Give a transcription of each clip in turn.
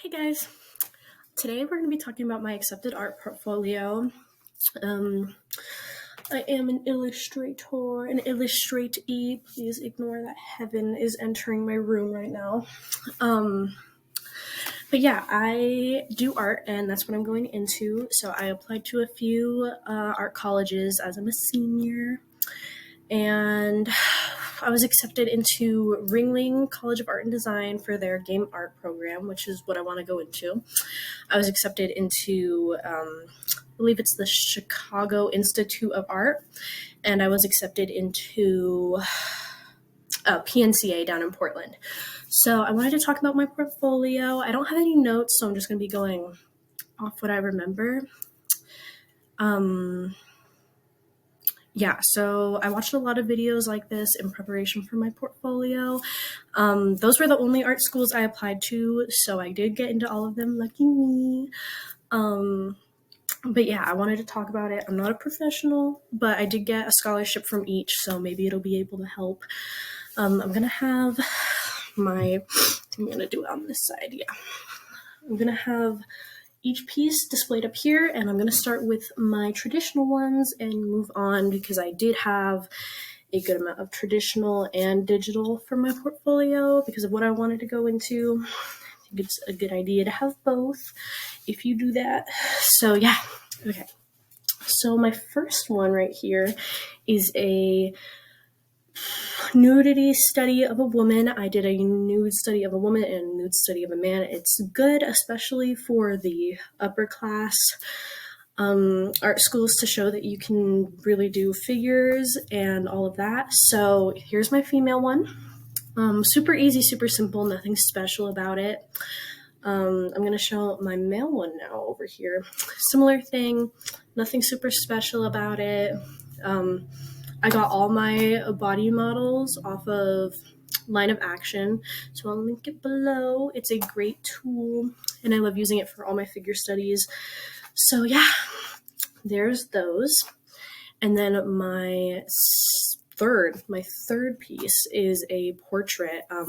Hey guys, today we're going to be talking about my accepted art portfolio. I am an illustrator, an illustrate-y. Please ignore that heaven is entering my room right now. But yeah, I do art and that's what I'm going into. So I applied to a few art colleges as I'm a senior. And I was accepted into Ringling College of Art and Design for their game art program, which is what I want to go into. I was accepted into, I believe it's the Chicago Institute of Art, and I was accepted into PNCA down in Portland. So I wanted to talk about my portfolio. I don't have any notes, so I'm just going to be going off what I remember. Yeah, so I watched a lot of videos like this in preparation for my portfolio. Those were the only art schools I applied to, so I did get into all of them, lucky me. But yeah, I wanted to talk about it. I'm not a professional, but I did get a scholarship from each, so maybe it'll be able to help. I'm gonna have I'm gonna do it on this side, yeah. I'm gonna have each piece displayed up here, and I'm going to start with my traditional ones and move on because I did have a good amount of traditional and digital for my portfolio because of what I wanted to go into. I think it's a good idea to have both if you do that. So yeah, okay. So my first one right here is a nudity study of a woman. I did a nude study of a woman and a nude study of a man. It's good, especially for the upper class art schools, to show that you can really do figures and all of that. So here's my female one. Super easy, super simple, nothing special about it. I'm going to show my male one now over here. Similar thing, nothing super special about it. I got all my body models off of Line of Action, so I'll link it below. It's a great tool, and I love using it for all my figure studies. So yeah, there's those. And then my third piece is a portrait. I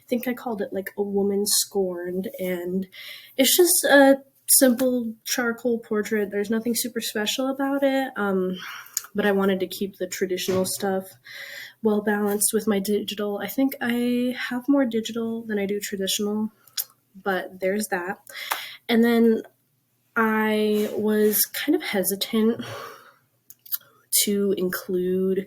think I called it like A Woman Scorned, and it's just a simple charcoal portrait. There's nothing super special about it. But I wanted to keep the traditional stuff well balanced with my digital. I think I have more digital than I do traditional, but there's that. And then I was kind of hesitant to include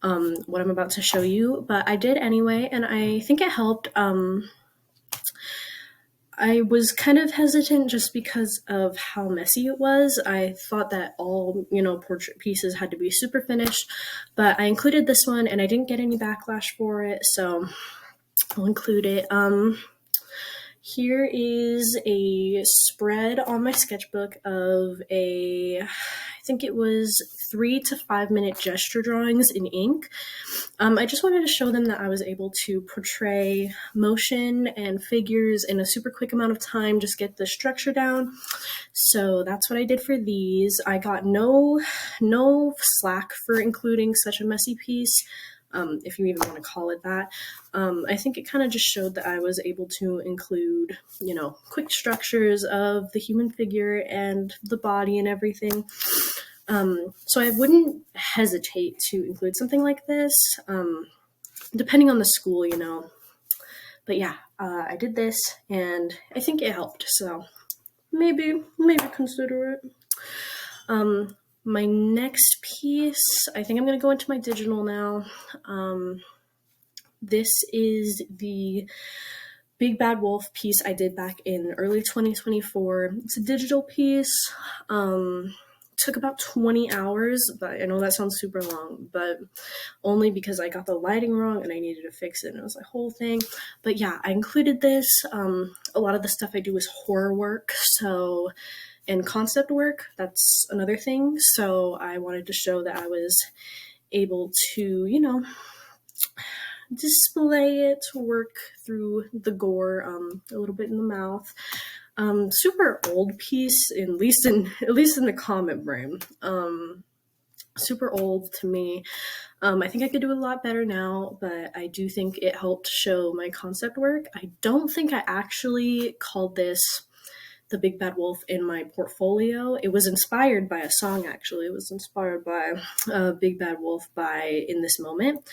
what I'm about to show you, but I did anyway, and I think it helped. I was kind of hesitant just because of how messy it was. I thought that all, portrait pieces had to be super finished, but I included this one and I didn't get any backlash for it, so I'll include it. Here is a spread on my sketchbook of I think it was 3 to 5 minute gesture drawings in ink. I just wanted to show them that I was able to portray motion and figures in a super quick amount of time, just get the structure down. So that's what I did for these. I got no slack for including such a messy piece, if you even want to call it that. I think it kind of just showed that I was able to include, quick structures of the human figure and the body and everything. So I wouldn't hesitate to include something like this, depending on the school, But yeah, I did this and I think it helped. So maybe consider it. My next piece, I think I'm going to go into my digital now. This is the Big Bad Wolf piece I did back in early 2024. It's a digital piece. Took about 20 hours, but I know that sounds super long, but only because I got the lighting wrong and I needed to fix it, and it was a whole thing. But yeah, I included this. A lot of the stuff I do is horror work, and concept work, that's another thing. So I wanted to show that I was able to, display it, work through the gore, a little bit in the mouth. Super old piece, at least in the comment frame. super old to me. I think I could do a lot better now, but I do think it helped show my concept work. I don't think I actually called this The Big Bad Wolf in my portfolio. It was inspired by a song, actually. It was inspired by Big Bad Wolf by In This Moment.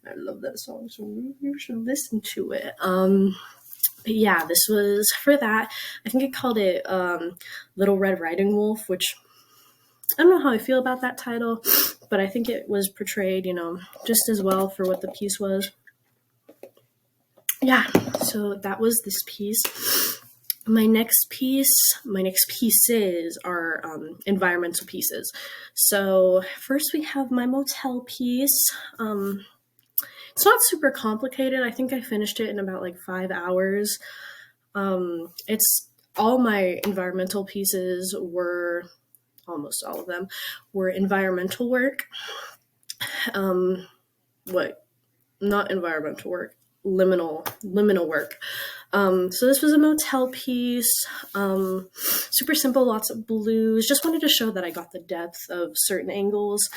I love that song, so you should listen to it. But yeah, this was for that. I think I called it Little Red Riding Wolf, which I don't know how I feel about that title, but I think it was portrayed, just as well for what the piece was. Yeah, so that was this piece. My next pieces are environmental pieces. So first we have my motel piece. It's not super complicated. I think I finished it in about like 5 hours. It's all my environmental pieces were, almost all of them, were environmental work. Not environmental work, liminal work. So this was a motel piece, super simple, lots of blues. Just wanted to show that I got the depth of certain angles.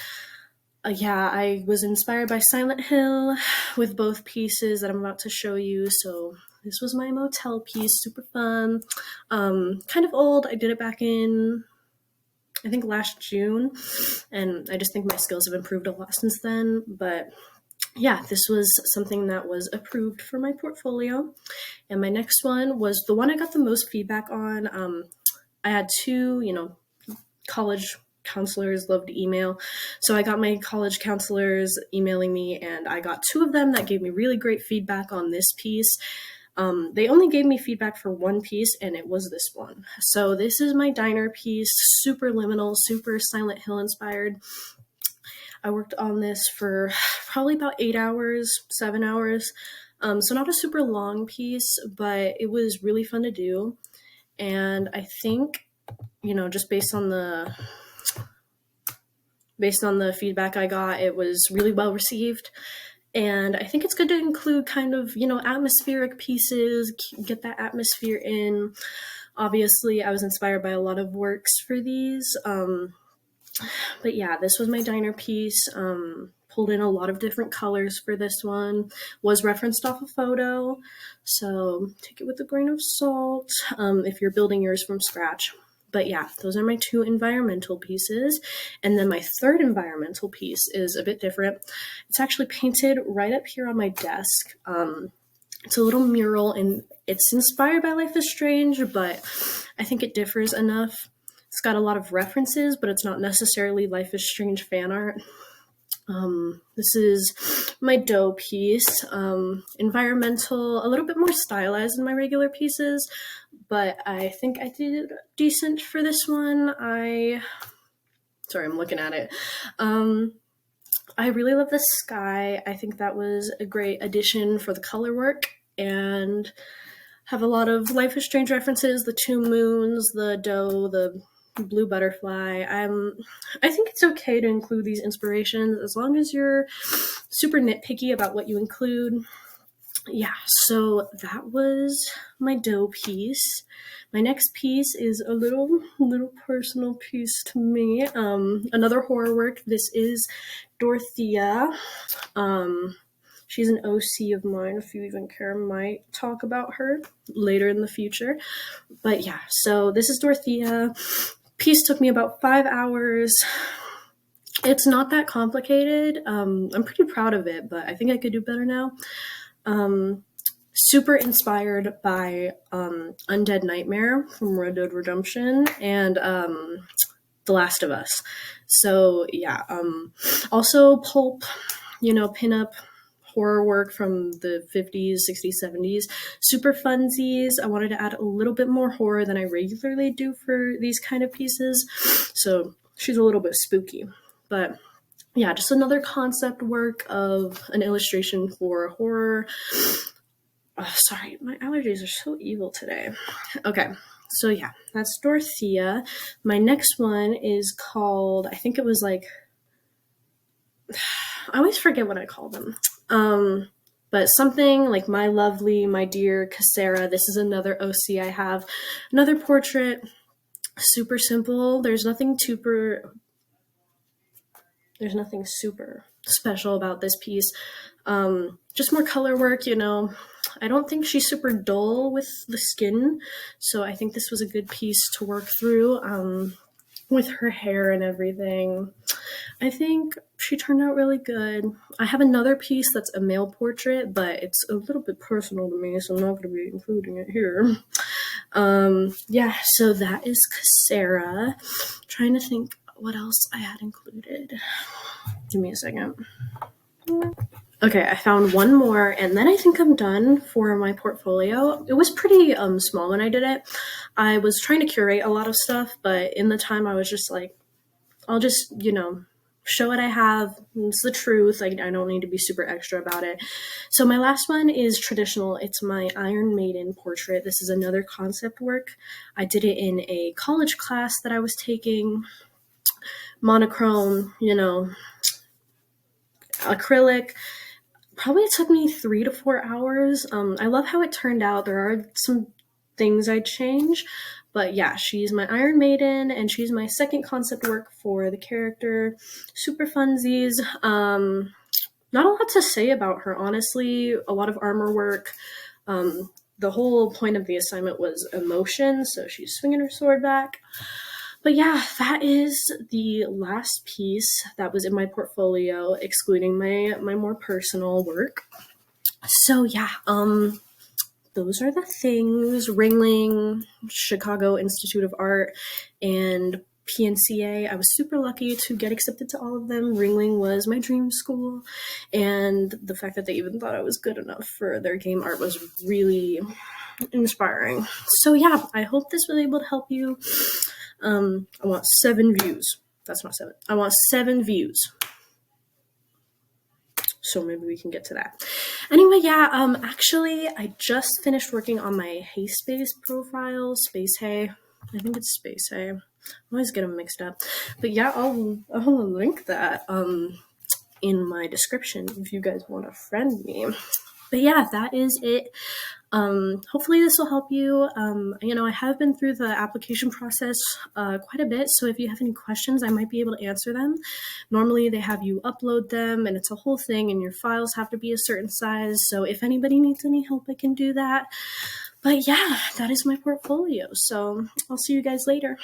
Yeah, I was inspired by Silent Hill with both pieces that I'm about to show you. So this was my motel piece, super fun, kind of old. I did it back in, I think, last June, and I just think my skills have improved a lot since then. But yeah, this was something that was approved for my portfolio. And my next one was the one I got the most feedback on. I had two, college counselors love to email. So I got my college counselors emailing me, and I got 2 of them that gave me really great feedback on this piece. They only gave me feedback for one piece, and it was this one. So this is my diner piece, super liminal, super Silent Hill inspired. I worked on this for probably about 8 hours, 7 hours. So not a super long piece, but it was really fun to do. And I think, just based on the feedback I got, it was really well received. And I think it's good to include kind of, atmospheric pieces, get that atmosphere in. Obviously, I was inspired by a lot of works for these. But yeah, this was my diner piece. Pulled in a lot of different colors for this one. Was referenced off a photo, so take it with a grain of salt if you're building yours from scratch. But yeah, those are my 2 environmental pieces. And then my third environmental piece is a bit different. It's actually painted right up here on my desk. It's a little mural, and it's inspired by Life is Strange, but I think it differs enough. It's got a lot of references, but it's not necessarily Life is Strange fan art. This is my dough piece, environmental, a little bit more stylized than my regular pieces, but I think I did decent for this one. Sorry, I'm looking at it. I really love the sky. I think that was a great addition for the color work, and have a lot of Life is Strange references, the 2 moons, the dough, the blue butterfly. I think it's okay to include these inspirations as long as you're super nitpicky about what you include. Yeah, so that was my dough piece. My next piece is a little personal piece to me. Another horror work. This is Dorothea. She's an OC of mine. If you even care, might talk about her later in the future. But yeah, so this is Dorothea. Piece took me about 5 hours. It's not that complicated. I'm pretty proud of it, but I think I could do better now. Super inspired by Undead Nightmare from Red Dead Redemption and The Last of Us. So yeah, also pulp, pinup horror work from the 50s, 60s, 70s. Super funsies. I wanted to add a little bit more horror than I regularly do for these kind of pieces. So she's a little bit spooky. But yeah, just another concept work of an illustration for horror. Oh, sorry, my allergies are so evil today. Okay, so yeah, that's Dorothea. My next one is called, I think it was like, I always forget what I call them. But something like My Lovely, My Dear Casera. This is another OC I have. Another portrait, super simple. There's nothing There's nothing super special about this piece. Just more color work, you know. I don't think she's super dull with the skin, so I think this was a good piece to work through with her hair and everything. I think she turned out really good. I have another piece that's a male portrait, but it's a little bit personal to me, so I'm not going to be including it here. Yeah, so that is Sarah. Trying to think what else I had included. Give me a second. Okay, I found one more, and then I think I'm done for my portfolio. It was pretty small when I did it. I was trying to curate a lot of stuff, but in the time I was just like, I'll just, you know, show what I have. It's the truth. I don't need to be super extra about it. So my last one is traditional. It's my Iron Maiden portrait. This is another concept work. I did it in a college class that I was taking. Monochrome, you know, acrylic. Probably took me 3 to 4 hours. I love how it turned out. There are some things I'd change, but yeah, she's my Iron Maiden, and she's my second concept work for the character. Super funsies. Not a lot to say about her, honestly. A lot of armor work. The whole point of the assignment was emotion, so she's swinging her sword back. But yeah, that is the last piece that was in my portfolio, excluding my more personal work. So yeah, those are the things. Ringling, Chicago Institute of Art, and PNCA. I was super lucky to get accepted to all of them. Ringling was my dream school, and the fact that they even thought I was good enough for their game art was really inspiring. So yeah, I hope this was able to help you. I want 7 views. That's not 7. I want 7 views. So maybe we can get to that. Anyway, yeah, actually, I just finished working on my HAIII profile, Spacehey. I think it's Spacehey. I always get them mixed up. But yeah, I'll link that in my description if you guys want to friend me. But yeah, that is it. Hopefully this will help you. You know, I have been through the application process quite a bit, so if you have any questions, I might be able to answer them. Normally they have you upload them, and it's a whole thing, and your files have to be a certain size, so if anybody needs any help, I can do that. But yeah, that is my portfolio, so I'll see you guys later.